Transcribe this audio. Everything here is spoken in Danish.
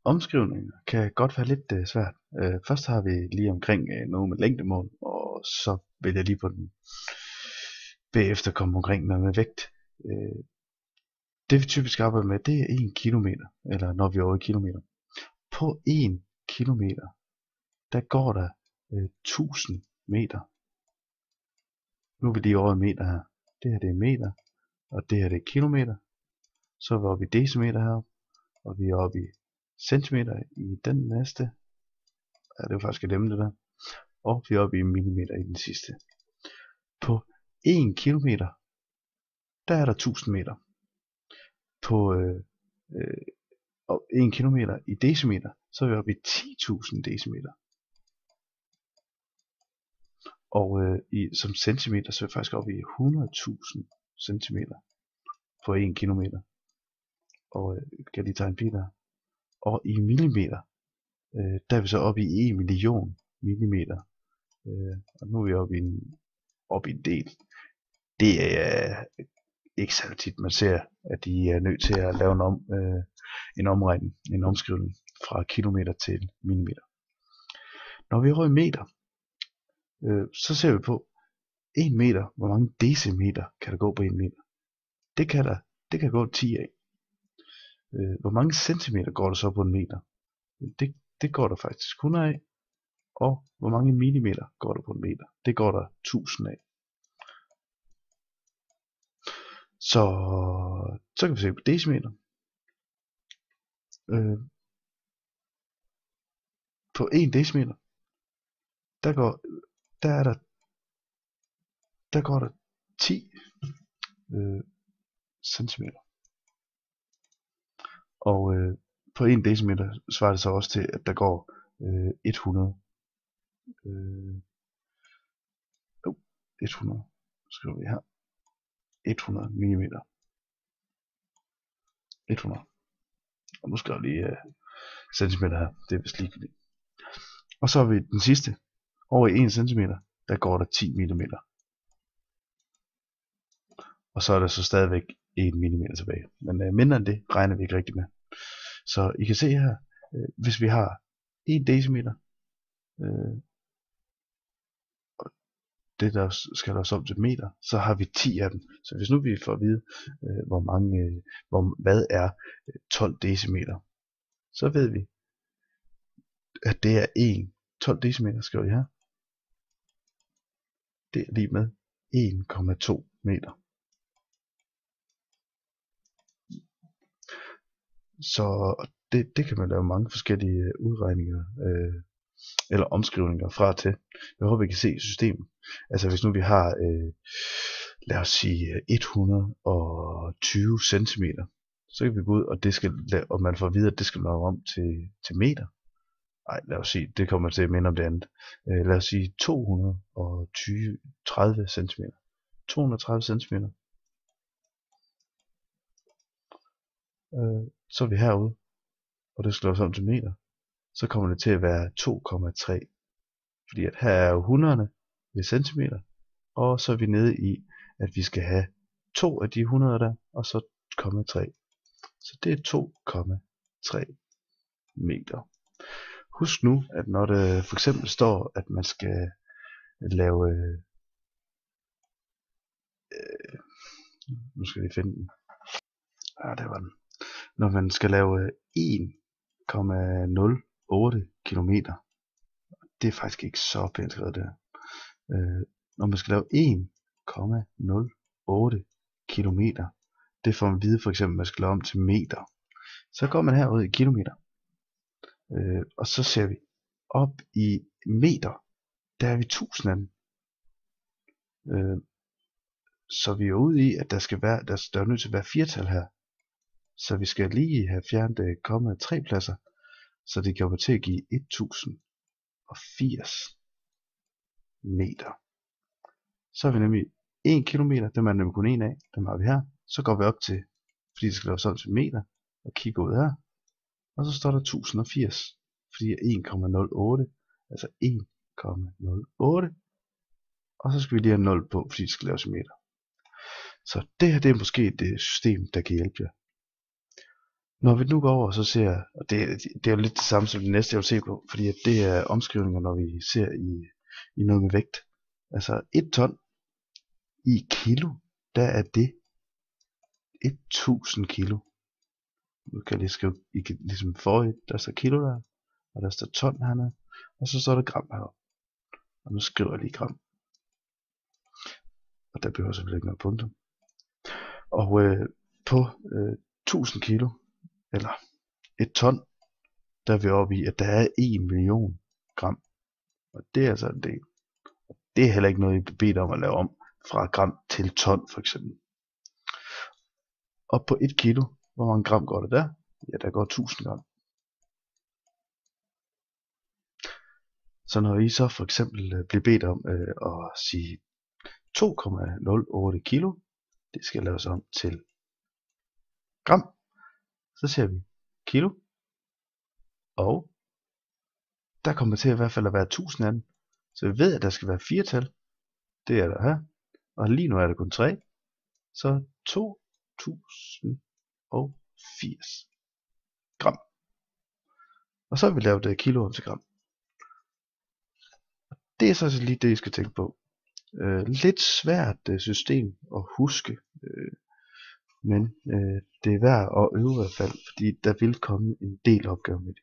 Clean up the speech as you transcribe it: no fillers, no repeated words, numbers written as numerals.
Omskrivninger kan godt være lidt svært. Først har vi lige omkring noget med længdemål, og så vil jeg lige på den bagefter komme omkring noget med vægt. Det vi typisk arbejder med, det er 1 kilometer, eller når vi er over i kilometer. På 1 kilometer, der går der 1000 meter. Nu er vi lige over i meter her. Det her det er meter, og det her det er kilometer. Så er vi oppe i decimeter her, og vi er oppe i centimeter i den næste. Ja, det var faktisk glemt det der. Og vi er oppe i millimeter i den sidste. På 1 kilometer, der er der 1000 meter. På 1 kilometer i decimeter, så er vi oppe i 10.000 decimeter. Og som centimeter, så er vi faktisk oppe i 100.000 centimeter på 1 kilometer. Og kan jeg lige tegne pil der. Og i millimeter, der er vi så oppe i 1 million millimeter. Og nu er vi oppe i en del. Det er ikke så tit man ser, at de er nødt til at lave en omregning, en omskrivning fra kilometer til millimeter. Når vi er over i meter, så ser vi på 1 meter, hvor mange decimeter kan der gå på 1 meter. Det kan gå 10 af. Hvor mange centimeter går der så på 1 meter? Det går der faktisk 100 af. Og hvor mange millimeter går der på 1 meter? Det går der 1000 af. Så kan vi se på decimeter. På 1 decimeter, der går der 10 centimeter. Og på 1 decimeter svarer det så også til, at der går 100. 100, skriver vi her. 100 millimeter. 100. Og nu skal jeg lige centimeter her. Det er vist ligegyldigt. Og så har vi den sidste. Over i 1 centimeter, der går der 10 millimeter. Og så er der så stadigvæk 1 millimeter tilbage. Men mindre end det regner vi ikke rigtig med. Så I kan se her, hvis vi har 1 decimeter, det der skal der om til meter, så har vi 10 af dem. Så hvis nu vi får at vide, hvad er 12 decimeter, så ved vi, at det er 12 decimeter, skriver jeg her. Det er lige med 1,2 meter. Så det kan man lave mange forskellige udregninger eller omskrivninger fra til. Jeg håber I kan se systemet. Altså hvis nu vi har lad os sige 120 cm, så kan vi gå ud, og man får at vide, at det skal lave om til meter. Nej, lad os sige, det kommer til at minde om det andet. Lad os sige 230 cm. 230 cm. Så er vi herude, og det skal laves om til meter. Så kommer det til at være 2,3. Fordi at her er jo 100'erne ved centimeter, og så er vi nede i, at vi skal have 2 af de 100 der, og så 0,3. Så det er 2,3 meter. Husk nu, at når det for eksempel står, at man skal lave, nu skal vi finde den. Der var den. Når man skal lave 1,08 kilometer, det er faktisk ikke så pænt skrevet der. Når man skal lave 1,08 kilometer, det får man vide for eksempel, at man skal lave om til meter. Så går man herud i kilometer, og så ser vi op i meter, der er vi 1000 af dem. Så vi er ude i, at der er nødt til at være 4-tal her. Så vi skal lige have fjernet 3 pladser, så det kommer til at give 1080 meter. Så har vi nemlig 1 kilometer, dem er nemlig kun 1 af, dem har vi her. Så går vi op til, fordi det skal laves om til meter, og kigger ud her. Og så står der 1080, fordi er 1,08, altså 1,08. Og så skal vi lige have 0 på, fordi det skal laves i meter. Så det her, det er måske et system, der kan hjælpe jer. Når vi nu går over, så ser, og det er jo lidt det samme som det næste, jeg vil se på, fordi at det er omskrivninger, når vi ser i noget med vægt. Altså 1 ton i kilo, der er det 1000 kilo. Nu kan jeg lige skrive, ligesom forrige, der står kilo der, og der står ton hernede, og så står der gram heroppe. Og nu skriver jeg lige gram. Og der behøver selvfølgelig ikke noget punktum. Og på 1000 kilo, eller 1 ton, der er vi oppe i, at der er 1 million gram. Og det er altså en del. Det er heller ikke noget, I bliver bedt om at lave om fra gram til ton for eksempel. Og på 1 kilo, hvor mange gram går det der? Ja, der går 1000 gram. Så når I så for eksempel bliver bedt om at sige 2,08 kilo, det skal laves om til gram, så ser vi kilo, og der kommer til i hvert fald at være 1000 af dem, så vi ved, at der skal være 4 tal, det er der her, og lige nu er der kun 3, så 2080 gram. Og så har vi lavet det kilo om til gram. Det er så lige det, I skal tænke på. Lidt svært system at huske, men det er værd at øve i hvert fald, fordi der vil komme en del opgaver med det.